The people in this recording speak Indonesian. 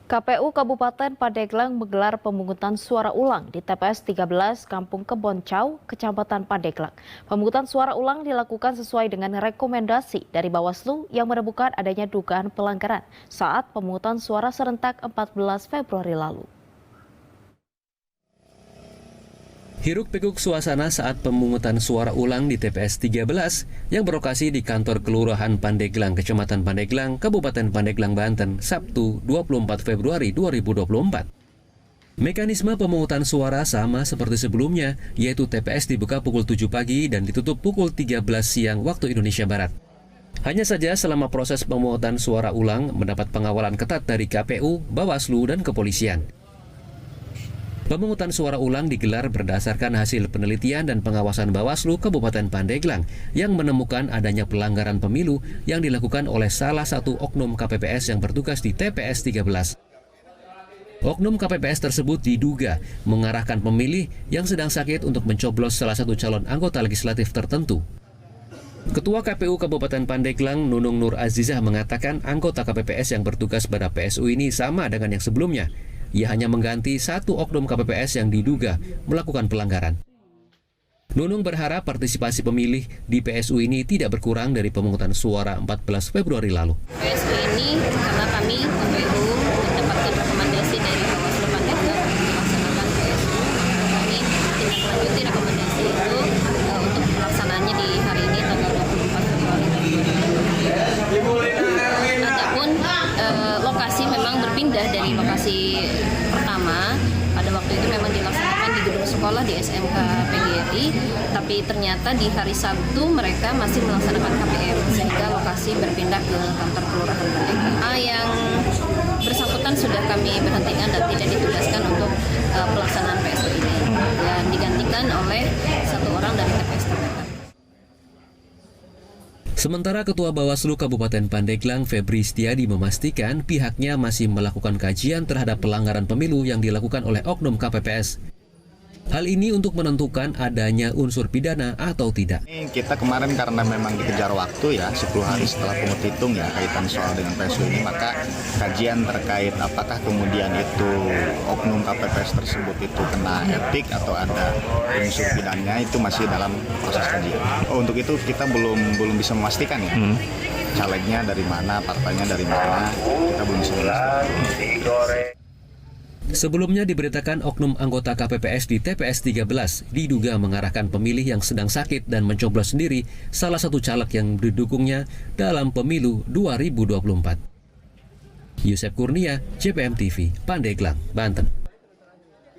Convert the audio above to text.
KPU Kabupaten Pandeglang menggelar pemungutan suara ulang di TPS 13 Kampung Keboncau, Kecamatan Pandeglang. Pemungutan suara ulang dilakukan sesuai dengan rekomendasi dari Bawaslu yang menemukan adanya dugaan pelanggaran saat pemungutan suara serentak 14 Februari lalu. Hiruk-pikuk suasana saat pemungutan suara ulang di TPS 13 yang berlokasi di kantor Kelurahan Pandeglang, Kecamatan Pandeglang, Kabupaten Pandeglang, Banten, Sabtu 24 Februari 2024. Mekanisme pemungutan suara sama seperti sebelumnya, yaitu TPS dibuka pukul 7 pagi dan ditutup pukul 13 siang waktu Indonesia Barat. Hanya saja selama proses pemungutan suara ulang mendapat pengawalan ketat dari KPU, Bawaslu, dan Kepolisian. Pemungutan suara ulang digelar berdasarkan hasil penelitian dan pengawasan Bawaslu Kabupaten Pandeglang yang menemukan adanya pelanggaran pemilu yang dilakukan oleh salah satu oknum KPPS yang bertugas di TPS 13. Oknum KPPS tersebut diduga mengarahkan pemilih yang sedang sakit untuk mencoblos salah satu calon anggota legislatif tertentu. Ketua KPU Kabupaten Pandeglang, Nunung Nur Azizah, mengatakan anggota KPPS yang bertugas pada PSU ini sama dengan yang sebelumnya. Ia hanya mengganti satu oknum KPPS yang diduga melakukan pelanggaran. Nunung berharap partisipasi pemilih di PSU ini tidak berkurang dari pemungutan suara 14 Februari lalu. PSU ini karena kami KPU mendapatkan rekomendasi dari Bawaslu Pandeglang melaksanakan PSU, kami tindak lanjuti rekomendasi itu untuk pelaksanaannya di hari ini tanggal 24 Februari 2024. Adapun lokasi memang berpindah dari lokasi pertama. Pada waktu itu memang dilaksanakan di gedung sekolah di SMK PGRI, tapi ternyata di hari Sabtu mereka masih melaksanakan KPM sehingga lokasi berpindah ke kantor kelurahan Pandeglang. Yang bersangkutan sudah kami berhentikan dan tidak ditugaskan untuk pelaksanaan PSU ini dan digantikan oleh satu orang dari TPS terdekat. Sementara Ketua Bawaslu Kabupaten Pandeglang, Febri Setiadi, memastikan pihaknya masih melakukan kajian terhadap pelanggaran pemilu yang dilakukan oleh oknum KPPS. Hal ini untuk menentukan adanya unsur pidana atau tidak. Kita kemarin karena memang dikejar waktu ya, 10 hari setelah pungut hitung ya, kaitan soal dengan PSU ini, maka kajian terkait apakah kemudian itu oknum KPPS tersebut itu kena etik atau ada unsur pidananya itu masih dalam proses kajian. Untuk itu kita belum bisa memastikan ya, calegnya dari mana, partainya dari mana, kita belum bisa memastikan. Sebelumnya diberitakan oknum anggota KPPS di TPS 13 diduga mengarahkan pemilih yang sedang sakit dan mencoblos sendiri salah satu caleg yang didukungnya dalam pemilu 2024. Yusef Kurnia, JPM TV, Pandeglang, Banten.